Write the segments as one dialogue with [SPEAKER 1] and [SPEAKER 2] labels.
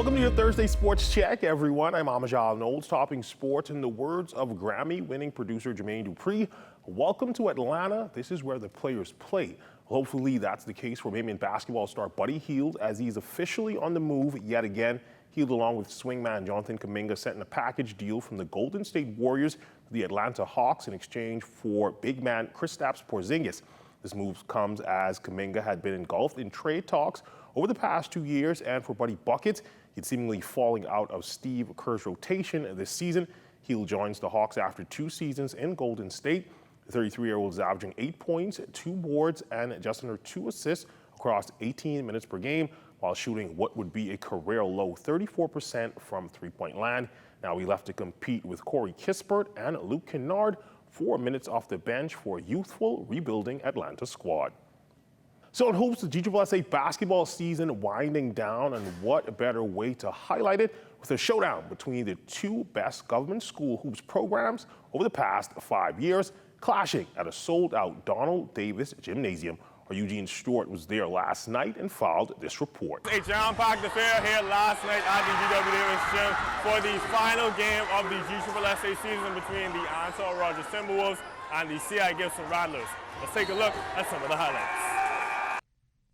[SPEAKER 1] Welcome to your Thursday Sports Check, everyone. I'm Amajal Knowles, topping sports in the words of Grammy-winning producer Jermaine Dupri. Welcome to Atlanta. This is where the players play. Hopefully that's the case for Miami basketball star Buddy Hield, as he's officially on the move yet again. Hield, along with swingman Jonathan Kuminga, sent in a package deal from the Golden State Warriors to the Atlanta Hawks in exchange for big man Kristaps Porzingis. This move comes as Kuminga had been engulfed in trade talks over the past 2 years, and for Buddy Buckets, he's seemingly falling out of Steve Kerr's rotation this season. Hield joins the Hawks after 2 seasons in Golden State. The 33-year-old is averaging 8 points, 2 boards, and just under 2 assists across 18 minutes per game, while shooting what would be a career-low 34% from three-point land. Now he left to compete with Corey Kispert and Luke Kennard, 4 minutes off the bench for a youthful, rebuilding Atlanta squad. So in hopes the GSSA basketball season winding down, and what better way to highlight it with a showdown between the 2 best government school hoops programs over the past 5 years, clashing at a sold-out Donald Davis Gymnasium. Our Eugene Stewart was there last night and filed this report.
[SPEAKER 2] A jam-packed affair here last night at the GW Davis Gym for the final game of the GSSA season between the Antal Rogers Timberwolves and the C.I. Gibson Rattlers. Let's take a look at some of the highlights.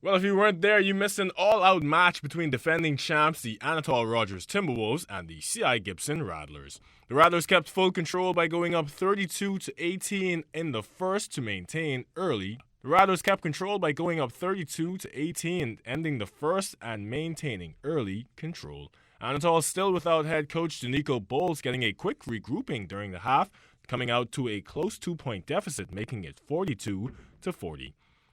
[SPEAKER 3] Well, if you weren't there, you missed an all-out match between defending champs, the Anatol Rogers Timberwolves, and the C.I. Gibson Rattlers. The Rattlers kept full control by going up 32-18 in the first to maintain early. The Rattlers kept control by going up 32-18, ending the first and maintaining early control. Anatol still without head coach Danico Bowles, getting a quick regrouping during the half, coming out to a close 2-point deficit, making it 42-40.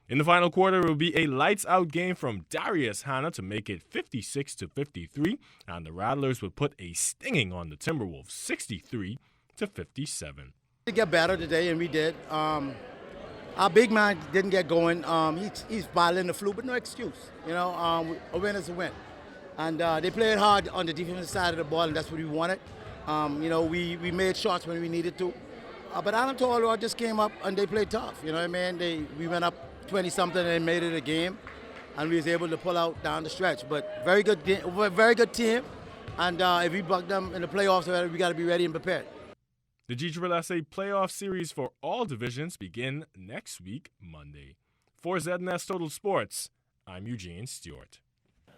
[SPEAKER 3] In the final quarter, it will be a lights-out game from Darius Hanna to make it 56-53, and the Rattlers would put a stinging on the Timberwolves, 63-57.
[SPEAKER 4] To get better today, and we did. Our big man didn't get going. He's battling the flu, but no excuse. You know, a win is a win. And they played hard on the defensive side of the ball, and that's what we wanted. You know, we made shots when we needed to. But Anatol just came up and they played tough. You know what I mean? We went up 20-something and made it a game, and we was able to pull out down the stretch. But very good team, and if we buck them in the playoffs, we got to be ready and prepared.
[SPEAKER 3] The GSSA playoff series for all divisions begin next week, Monday. For ZNS Total Sports, I'm Eugene Stewart.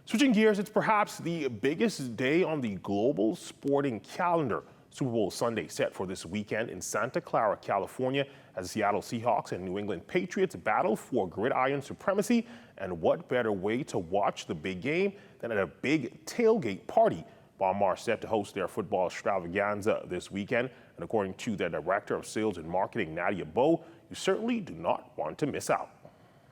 [SPEAKER 1] Switching gears, it's perhaps the biggest day on the global sporting calendar. Super Bowl Sunday set for this weekend in Santa Clara, California, as the Seattle Seahawks and New England Patriots battle for gridiron supremacy. And what better way to watch the big game than at a big tailgate party? Balmar set to host their football extravaganza this weekend. And according to their Director of Sales and Marketing, Nadia Bowe, you certainly do not want to miss out.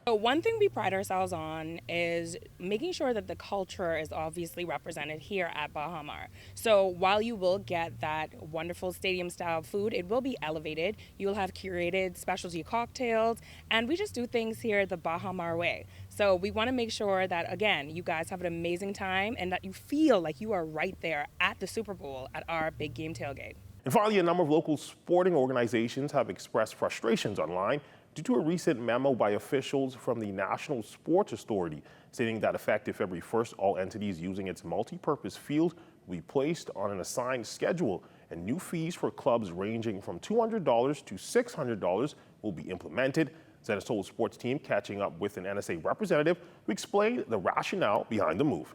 [SPEAKER 5] So one thing we pride ourselves on is making sure that the culture is obviously represented here at Baha Mar. So while you will get that wonderful stadium-style food, it will be elevated. You'll have curated specialty cocktails, and we just do things here the Baha Mar way. So we want to make sure that, again, you guys have an amazing time and that you feel like you are right there at the Super Bowl at our big game tailgate.
[SPEAKER 1] And finally, a number of local sporting organizations have expressed frustrations online due to a recent memo by officials from the National Sports Authority stating that effective February 1st, all entities using its multi-purpose field will be placed on an assigned schedule, and new fees for clubs ranging from $200 to $600 will be implemented. ZNS Total Sports team catching up with an NSA representative who explained the rationale behind the move.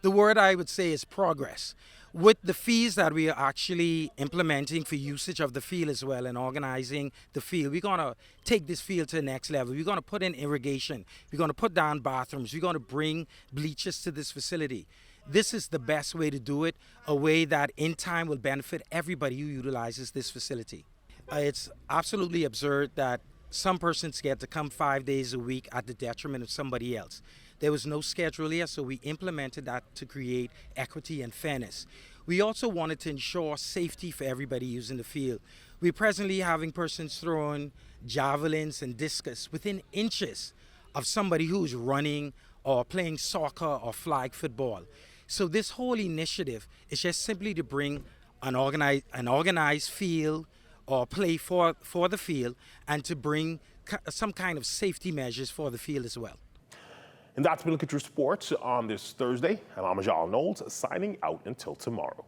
[SPEAKER 6] The word I would say is progress. With the fees that we are actually implementing for usage of the field as well and organizing the field, we're going to take this field to the next level. We're going to put in irrigation. We're going to put down bathrooms. We're going to bring bleachers to this facility. This is the best way to do it, a way that in time will benefit everybody who utilizes this facility. It's absolutely absurd that some persons get to come 5 days a week at the detriment of somebody else. There was no schedule here, so we implemented that to create equity and fairness. We also wanted to ensure safety for everybody using the field. We're presently having persons throwing javelins and discus within inches of somebody who's running or playing soccer or flag football. So this whole initiative is just simply to bring an organized field or play for the field, and to bring some kind of safety measures for the field as well.
[SPEAKER 1] And that's been Look at Your Sports on this Thursday. I'm Amajal Knowles, signing out until tomorrow.